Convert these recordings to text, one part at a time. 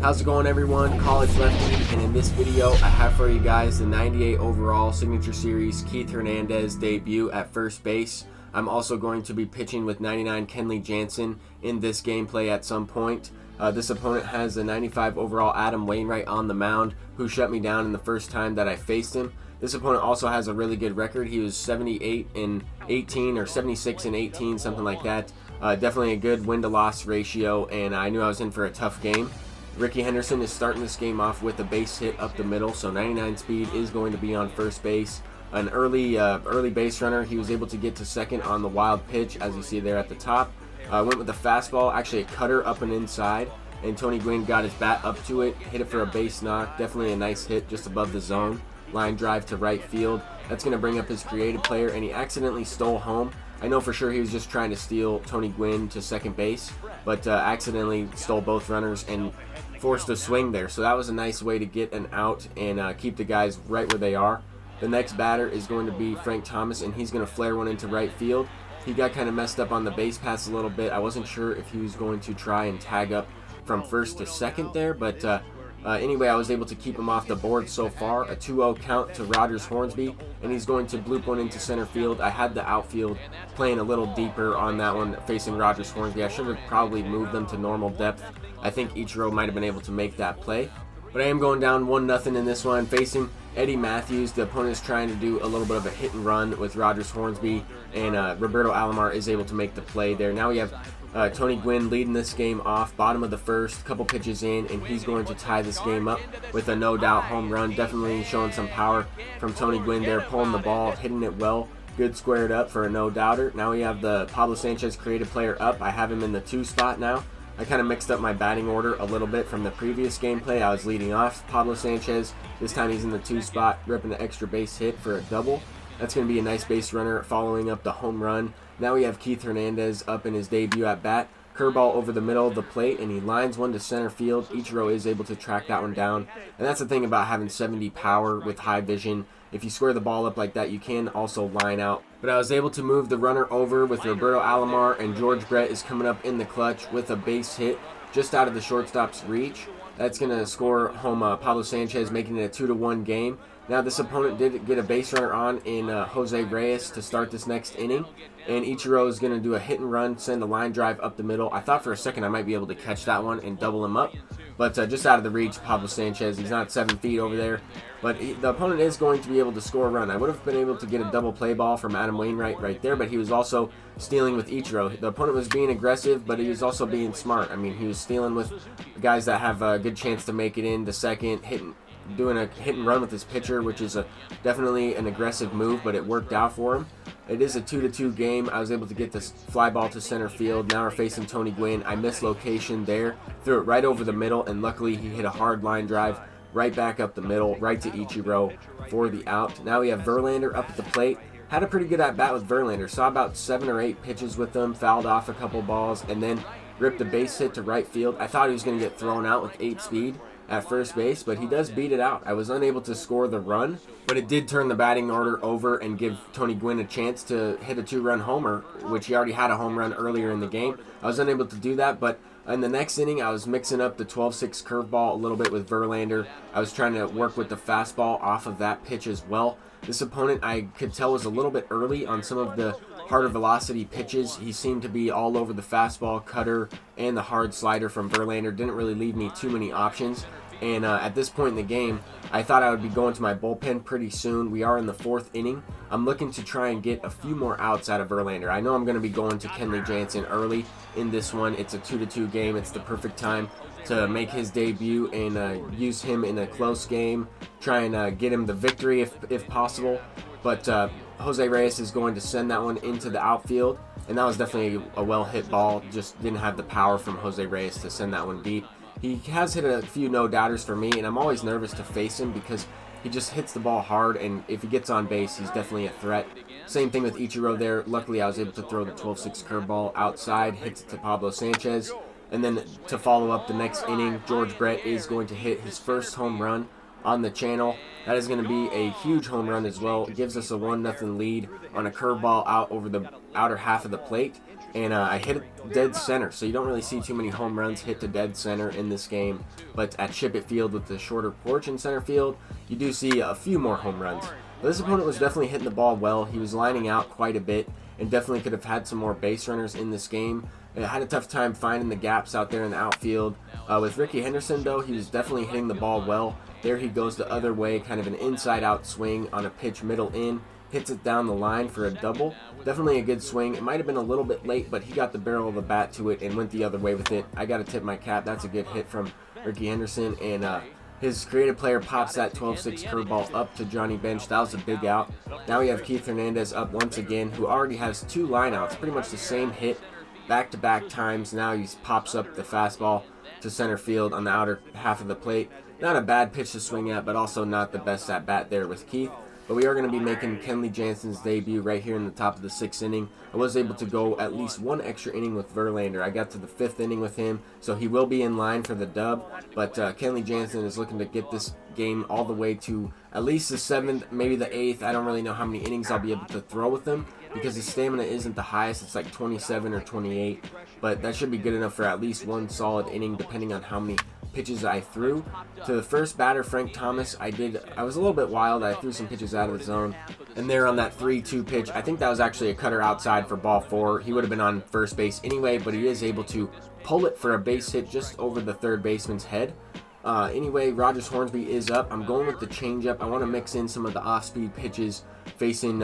How's it going, everyone? College Lefty, and in this video I have for you guys the 98 overall Signature Series Keith Hernandez debut at first base. I'm also going to be pitching with 99 Kenley Jansen in this gameplay at some point. This opponent has a 95 overall Adam Wainwright on the mound, who shut me down in the first time that I faced him. This opponent also has a really good record. He was 78 in 18 or 76 in 18, something like that. Definitely a good win-to-loss ratio, and I knew I was in for a tough game. Ricky Henderson is starting this game off with a base hit up the middle, so 99 speed is going to be on first base. An early base runner. He was able to get to second on the wild pitch, as you see there at the top. Went with a fastball, actually a cutter up and inside, and Tony Gwynn got his bat up to it, hit it for a base knock. Definitely a nice hit just above the zone. Line drive to right field. That's going to bring up his creative player, and he accidentally stole home. I know for sure he was just trying to steal Tony Gwynn to second base, but accidentally stole both runners and forced a swing there. So that was a nice way to get an out and keep the guys right where they are. The next batter is going to be Frank Thomas, and he's going to flare one into right field. He got kind of messed up on the base pass a little bit. I wasn't sure if he was going to try and tag up from first to second there, but anyway, I was able to keep him off the board so far. A 2-0 count to Rogers Hornsby, and he's going to bloop one into center field. I had the outfield playing a little deeper on that one facing Rogers Hornsby. I should have probably moved them to normal depth. I think Ichiro might have been able to make that play. But I am going down 1-0 in this one, facing Eddie Matthews. The opponent is trying to do a little bit of a hit and run with Rogers Hornsby, and Roberto Alomar is able to make the play there. Now we have Tony Gwynn leading this game off, bottom of the first, couple pitches in, and he's going to tie this game up with a no-doubt home run. Definitely showing some power from Tony Gwynn there, pulling the ball, hitting it well. Good squared up for a no-doubter. Now we have the Pablo Sanchez creative player up. I have him in the 2 spot now. I kind of mixed up my batting order a little bit from the previous gameplay. I was leading off Pablo Sanchez. This time he's in the 2 spot, ripping an extra base hit for a double. That's going to be a nice base runner following up the home run. Now we have Keith Hernandez up in his debut at bat. Curveball over the middle of the plate, and he lines one to center field. Ichiro is able to track that one down. And that's the thing about having 70 power with high vision. If you square the ball up like that, you can also line out. But I was able to move the runner over with Roberto Alomar, and George Brett is coming up in the clutch with a base hit just out of the shortstop's reach. That's going to score home Pablo Sanchez, making it a 2-1 game. Now this opponent did get a base runner on in Jose Reyes to start this next inning, and Ichiro is going to do a hit and run, send a line drive up the middle. I thought for a second I might be able to catch that one and double him up, but just out of the reach, Pablo Sanchez. He's not 7 feet over there, but the opponent is going to be able to score a run. I would have been able to get a double play ball from Adam Wainwright right there, but he was also stealing with Ichiro. The opponent was being aggressive, but he was also being smart. I mean, he was stealing with guys that have a good chance to make it in to second, doing a hit and run with his pitcher, which is definitely an aggressive move, but it worked out for him. It is a 2-2 game. I was able to get this fly ball to center field. Now we're facing Tony Gwynn. I missed location there, threw it right over the middle, and luckily he hit a hard line drive right back up the middle, right to Ichiro for the out. Now we have Verlander up at the plate. Had a pretty good at-bat with Verlander. Saw about 7 or 8 pitches with him, fouled off a couple balls, and then ripped a base hit to right field. I thought he was going to get thrown out with 8 speed at first base, but he does beat it out. I was unable to score the run, but it did turn the batting order over and give Tony Gwynn a chance to hit a 2-run homer, which he already had a home run earlier in the game. I was unable to do that, but in the next inning, I was mixing up the 12-6 curveball a little bit with Verlander. I was trying to work with the fastball off of that pitch as well. This opponent, I could tell, was a little bit early on some of the harder velocity pitches. He seemed to be all over the fastball, cutter, and the hard slider from Verlander. Didn't really leave me too many options. And at this point in the game, I thought I would be going to my bullpen pretty soon. We are in the 4th inning. I'm looking to try and get a few more outs out of Verlander. I know I'm going to be going to Kenley Jansen early in this one. It's a 2-2 game. It's the perfect time to make his debut and use him in a close game. Try and get him the victory if possible. But Jose Reyes is going to send that one into the outfield. And that was definitely a well-hit ball. Just didn't have the power from Jose Reyes to send that one deep. He has hit a few no-doubters for me, and I'm always nervous to face him because he just hits the ball hard, and if he gets on base, he's definitely a threat. Same thing with Ichiro there. Luckily, I was able to throw the 12-6 curveball outside, hits it to Pablo Sanchez. And then to follow up the next inning, George Brett is going to hit his first home run on the channel. That is going to be a huge home run as well. It gives us a 1-0 lead on a curveball out over the outer half of the plate. and I hit it dead center. So you don't really see too many home runs hit to dead center in this game, but at Chippett Field with the shorter porch in center field, you do see a few more home runs. But this opponent was definitely hitting the ball well. He was lining out quite a bit and definitely could have had some more base runners in this game. I had a tough time finding the gaps out there in the outfield. With Ricky Henderson, though, he was definitely hitting the ball well. There he goes the other way, kind of an inside-out swing on a pitch middle in. Hits it down the line for a double. Definitely a good swing. It might have been a little bit late, but he got the barrel of the bat to it and went the other way with it. I got to tip my cap. That's a good hit from Ricky Henderson. And his creative player pops that 12-6 curveball up to Johnny Bench. That was a big out. Now we have Keith Hernandez up once again, who already has 2 lineouts. Pretty much the same hit back-to-back times. Now he pops up the fastball to center field on the outer half of the plate. Not a bad pitch to swing at, but also not the best at bat there with Keith. But we are going to be making Kenley Jansen's debut right here in the top of the 6th inning. I was able to go at least 1 extra inning with Verlander. I got to the 5th inning with him, so he will be in line for the dub. But Kenley Jansen is looking to get this game all the way to at least the 7th, maybe the 8th. I don't really know how many innings I'll be able to throw with him because his stamina isn't the highest. It's like 27 or 28, but that should be good enough for at least 1 solid inning depending on how many pitches I threw. To the first batter, Frank Thomas, I was a little bit wild. I threw some pitches out of the zone, and there on that 3-2 pitch, I think that was actually a cutter outside for ball 4. He would have been on first base anyway, but he is able to pull it for a base hit just over the third baseman's head. Anyway, Rogers Hornsby is up. I'm going with the changeup. I want to mix in some of the off-speed pitches facing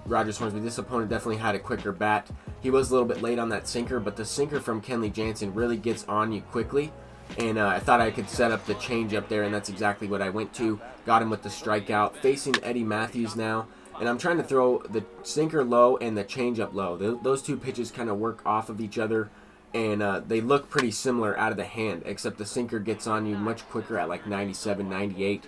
Rogers Hornsby. This opponent definitely had a quicker bat. He was a little bit late on that sinker, but the sinker from Kenley Jansen really gets on you quickly. And I thought I could set up the changeup there, and that's exactly what I went to. Got him with the strikeout. Facing Eddie Matthews now, and I'm trying to throw the sinker low and the changeup low. Those 2 pitches kind of work off of each other, and they look pretty similar out of the hand, except the sinker gets on you much quicker at like 97, 98.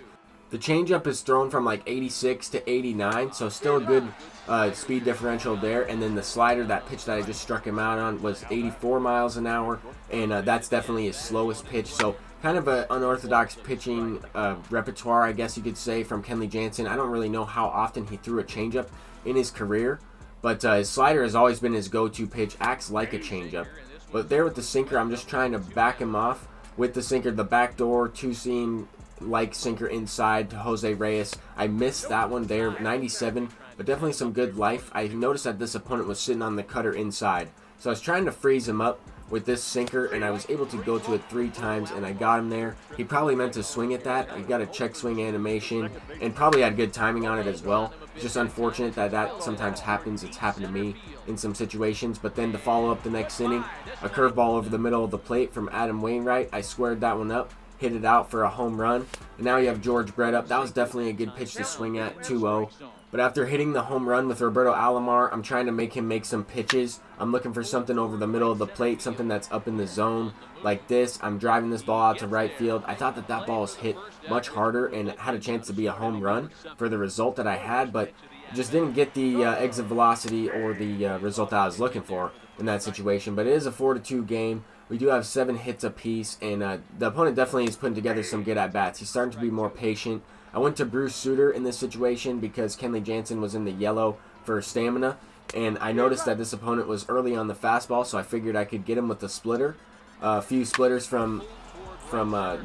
The changeup is thrown from like 86 to 89, so still a good speed differential there. And then the slider, that pitch that I just struck him out on, was 84 miles an hour, and that's definitely his slowest pitch. So kind of an unorthodox pitching repertoire, I guess you could say, from Kenley Jansen. I don't really know how often he threw a changeup in his career, but his slider has always been his go-to pitch, acts like a changeup. But there with the sinker, I'm just trying to back him off with the sinker, the backdoor 2-seam like sinker inside to Jose Reyes. I missed that one there, 97, but definitely some good life. I noticed that this opponent was sitting on the cutter inside, so I was trying to freeze him up with this sinker, and I was able to go to it 3 times, and I got him there. He probably meant to swing at that. I got a check swing animation, and probably had good timing on it as well. It's just unfortunate that sometimes happens. It's happened to me in some situations. But then to follow up the next inning, a curveball over the middle of the plate from Adam Wainwright. I squared that one up, hit it out for a home run. And now you have George Brett up. That was definitely a good pitch to swing at, 2-0. But after hitting the home run with Roberto Alomar, I'm trying to make him make some pitches. I'm looking for something over the middle of the plate, something that's up in the zone like this. I'm driving this ball out to right field. I thought that ball was hit much harder and had a chance to be a home run for the result that I had, but just didn't get the exit velocity or the result that I was looking for in that situation. But it is a 4-2 game. We do have 7 hits apiece, and the opponent definitely is putting together some good at-bats. He's starting to be more patient. I went to Bruce Sutter in this situation because Kenley Jansen was in the yellow for stamina, and I noticed that this opponent was early on the fastball, so I figured I could get him with the splitter. A few splitters from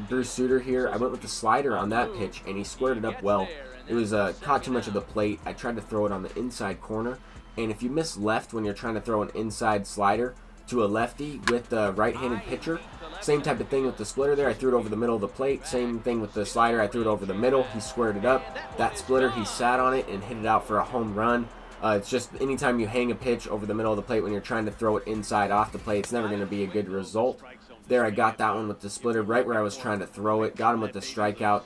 Bruce Sutter here. I went with the slider on that pitch, and he squared it up well. It was caught too much of the plate. I tried to throw it on the inside corner, and if you miss left when you're trying to throw an inside slider to a lefty with the right-handed pitcher, same type of thing with the splitter there. I threw it over the middle of the plate. Same thing with the slider. I threw it over the middle. He squared it up. That splitter, he sat on it and hit it out for a home run. It's just anytime you hang a pitch over the middle of the plate when you're trying to throw it inside off the plate, it's never going to be a good result. There I got that one with the splitter right where I was trying to throw it. Got him with the strikeout.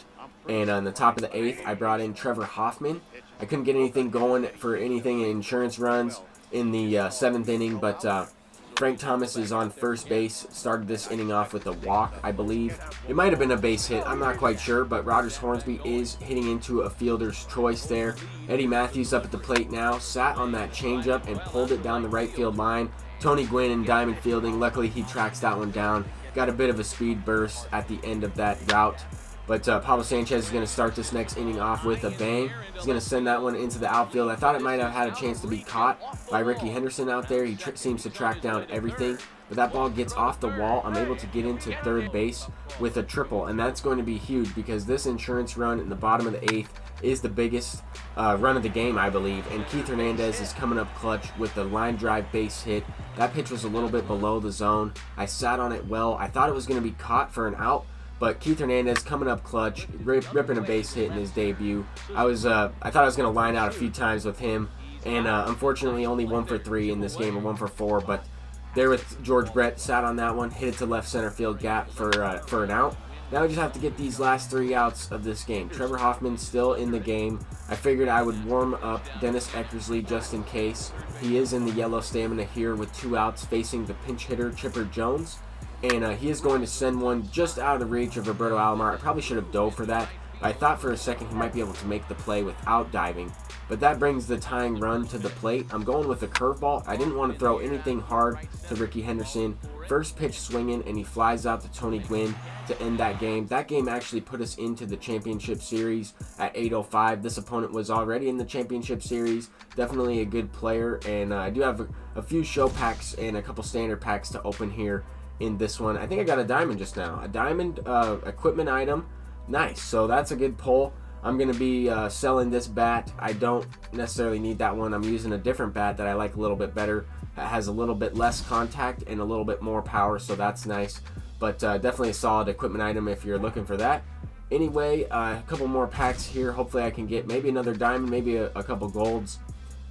And on the top of the 8th, I brought in Trevor Hoffman. I couldn't get anything going for anything in insurance runs in the 7th inning, but Frank Thomas is on first base. Started this inning off with a walk, I believe. It might have been a base hit. I'm not quite sure, but Rogers Hornsby is hitting into a fielder's choice there. Eddie Matthews up at the plate now. Sat on that changeup and pulled it down the right field line. Tony Gwynn in diamond fielding. Luckily, he tracks that one down. Got a bit of a speed burst at the end of that route. But Pablo Sanchez is going to start this next inning off with a bang. He's going to send that one into the outfield. I thought it might have had a chance to be caught by Ricky Henderson out there. He seems to track down everything. But that ball gets off the wall. I'm able to get into third base with a triple, and that's going to be huge because this insurance run in the bottom of the 8th is the biggest run of the game, I believe. And Keith Hernandez is coming up clutch with the line drive base hit. That pitch was a little bit below the zone. I sat on it well. I thought it was going to be caught for an out, but Keith Hernandez coming up clutch, ripping a base hit in his debut. I thought I was going to line out a few times with him, and unfortunately only 1 for 3 in this game, or 1 for 4. But there with George Brett, sat on that one, hit it to left center field gap for an out. Now we just have to get these last 3 outs of this game. Trevor Hoffman still in the game. I figured I would warm up Dennis Eckersley just in case. He is in the yellow stamina here with 2 outs facing the pinch hitter Chipper Jones. And he is going to send one just out of the reach of Roberto Alomar. I probably should have dove for that. I thought for a second he might be able to make the play without diving. But that brings the tying run to the plate. I'm going with a curveball. I didn't want to throw anything hard to Ricky Henderson. First pitch swinging, and he flies out to Tony Gwynn to end that game. That game actually put us into the championship series at 8:05. This opponent was already in the championship series. Definitely a good player, and I do have a few show packs and a couple standard packs to open here in this one. I think I got a diamond just now. A diamond equipment item. Nice. So that's a good pull. I'm going to be selling this bat. I don't necessarily need that one. I'm using a different bat that I like a little bit better. It has a little bit less contact and a little bit more power, so that's nice. But definitely a solid equipment item if you're looking for that. Anyway, a couple more packs here. Hopefully I can get maybe another diamond, maybe a couple golds.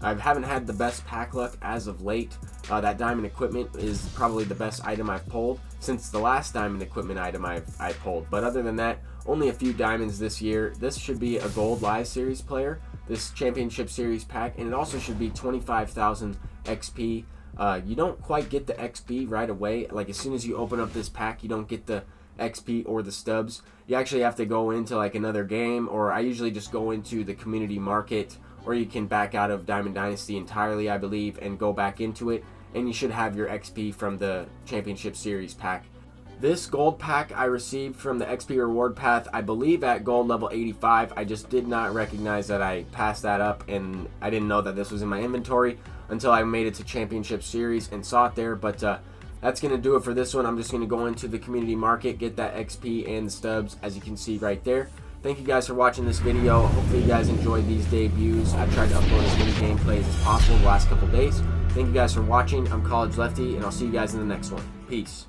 I haven't had the best pack luck as of late. That diamond equipment is probably the best item I've pulled since the last diamond equipment item I pulled. But other than that, only a few diamonds this year. This should be a gold live series player, this championship series pack, and it also should be 25,000 XP. You don't quite get the XP right away. Like as soon as you open up this pack, you don't get the XP or the stubs. You actually have to go into like another game, or I usually just go into the community market, or you can back out of Diamond Dynasty entirely, I believe, and go back into it, and you should have your XP from the Championship Series pack. This gold pack I received from the XP reward path, I believe at gold level 85. I just did not recognize that I passed that up, and I didn't know that this was in my inventory until I made it to Championship Series and saw it there. But that's going to do it for this one. I'm just going to go into the community market, get that XP and the stubs, as you can see right there. Thank you guys for watching this video. Hopefully you guys enjoyed these debuts. I tried to upload as many gameplays as possible the last couple days. Thank you guys for watching. I'm College Lefty, and I'll see you guys in the next one. Peace.